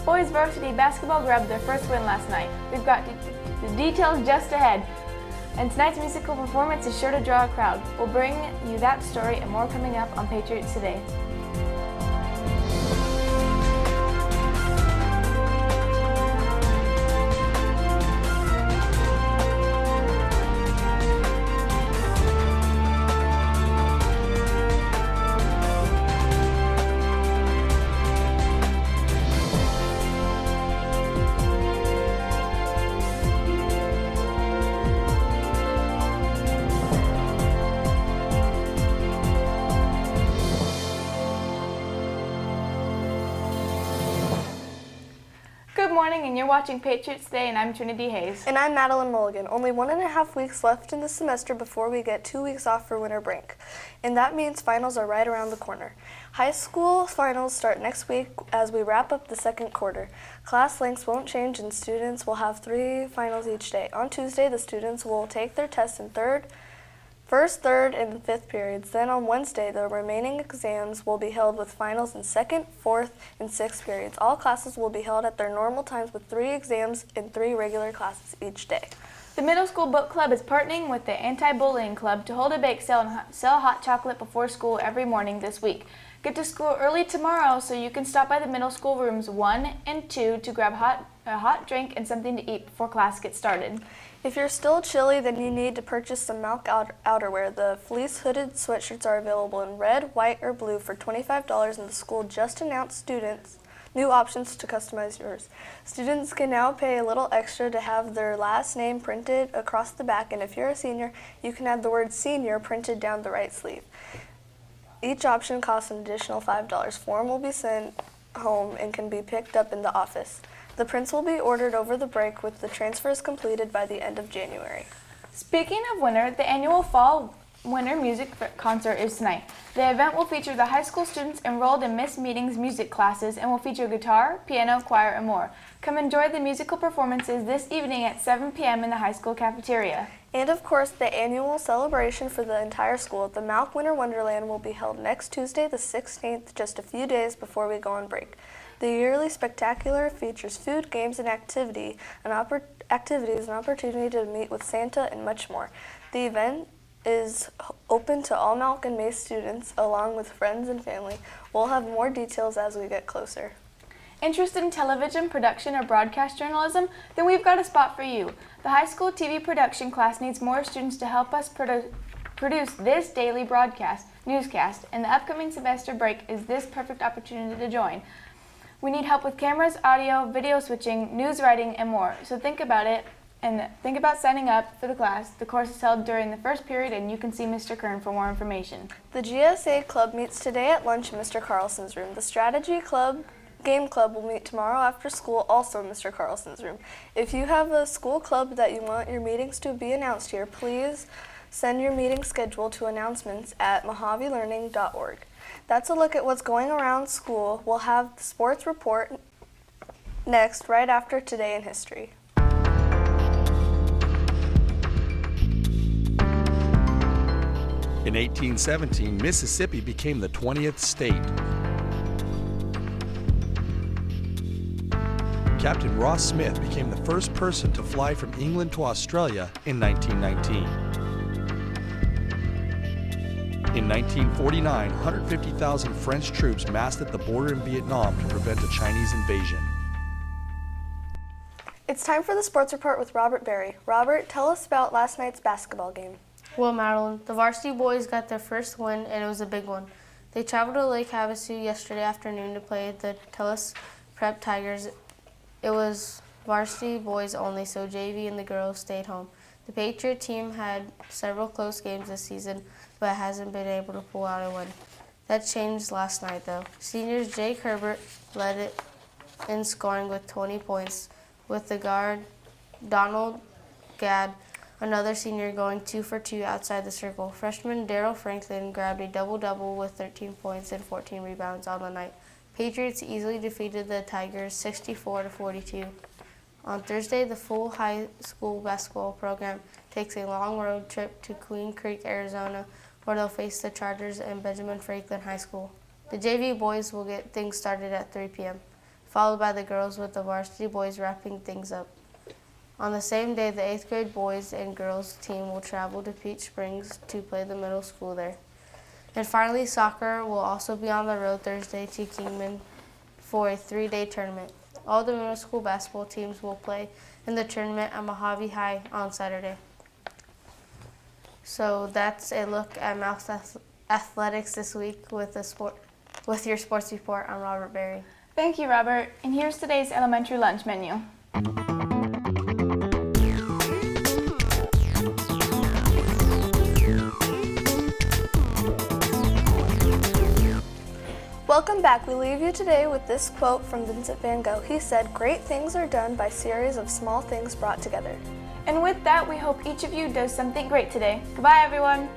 Boys varsity basketball grabbed their first win last night. We've got the details just ahead. And tonight's musical performance is sure to draw a crowd. We'll bring you that story and more coming up on Patriots Today. Good morning, and you're watching Patriots Today, and I'm Trinity Hayes. And I'm Madeline Mulligan. Only 1.5 weeks left in the semester before we get 2 weeks off for winter break. And that means finals are right around the corner. High school finals start next week as we wrap up the second quarter. Class lengths won't change and students will have 3 finals each day. On Tuesday, the students will take their tests in first, third, and fifth periods. Then on Wednesday, the remaining exams will be held with finals in second, fourth, and sixth periods. All classes will be held at their normal times with 3 exams and 3 regular classes each day. The Middle School Book Club is partnering with the Anti-Bullying Club to hold a bake sale and sell hot chocolate before school every morning this week. Get to school early tomorrow so you can stop by the middle school rooms 1 and 2 to grab a hot drink and something to eat before class gets started. If you're still chilly, then you need to purchase some Milk outerwear. The fleece hooded sweatshirts are available in red, white, or blue for $25, and the school just announced students new options to customize yours. Students can now pay a little extra to have their last name printed across the back, and if you're a senior, you can have the word senior printed down the right sleeve. Each option costs an additional $5. Form will be sent home and can be picked up in the office. The prints will be ordered over the break with the transfers completed by the end of January. Speaking of winter, the annual Fall Winter Music Concert is tonight. The event will feature the high school students enrolled in Miss Meeting's music classes and will feature guitar, piano, choir, and more. Come enjoy the musical performances this evening at 7 p.m. in the high school cafeteria. And of course, the annual celebration for the entire school at the Malk Winter Wonderland will be held next Tuesday, the 16th, just a few days before we go on break. The yearly spectacular features food, games, and activities, an opportunity to meet with Santa, and much more. The event is open to all Malk and May students, along with friends and family. We'll have more details as we get closer. Interested in television production or broadcast journalism? Then we've got a spot for you. The high school TV production class needs more students to help us produce this daily broadcast, Newscast, and the upcoming semester break is this perfect opportunity to join. We need help with cameras, audio, video switching, news writing, and more. So think about it and think about signing up for the class. The course is held during the first period, and you can see Mr. Kern for more information. The GSA Club meets today at lunch in Mr. Carlson's room. The Strategy Club Game Club will meet tomorrow after school, also in Mr. Carlson's room. If you have a school club that you want your meetings to be announced here, please send your meeting schedule to announcements@mohavelearning.org. That's a look at what's going around school. We'll have the sports report next, right after Today in History. In 1817, Mississippi became the 20th state. Captain Ross Smith became the first person to fly from England to Australia in 1919. In 1949, 150,000 French troops massed at the border in Vietnam to prevent a Chinese invasion. It's time for the sports report with Robert Berry. Robert, tell us about last night's basketball game. Well, Madeline, the varsity boys got their first win, and it was a big one. They traveled to Lake Havasu yesterday afternoon to play the Tellus Prep Tigers. It was varsity boys only, so JV and the girls stayed home. The Patriot team had several close games this season, but hasn't been able to pull out a win. That changed last night, though. Seniors Jake Herbert led it in scoring with 20 points, with the guard Donald Gadd, another senior, going 2 for 2 outside the circle. Freshman Daryl Franklin grabbed a double-double with 13 points and 14 rebounds on the night. Patriots easily defeated the Tigers 64-42. On Thursday, the full high school basketball program takes a long road trip to Queen Creek, Arizona, where they'll face the Chargers and Benjamin Franklin High School. The JV boys will get things started at 3 p.m. followed by the girls with the varsity boys wrapping things up. On the same day, the 8th grade boys and girls team will travel to Peach Springs to play the middle school there. And finally, soccer will also be on the road Thursday to Kingman for a 3-day tournament. All the middle school basketball teams will play in the tournament at Mohave High on Saturday. So that's a look at Mouse Athletics this week with your sports report. I'm Robert Berry. Thank you, Robert. And here's today's elementary lunch menu. Welcome back. We leave you today with this quote from Vincent van Gogh. He said, "Great things are done by series of small things brought together." And with that, we hope each of you does something great today. Goodbye, everyone.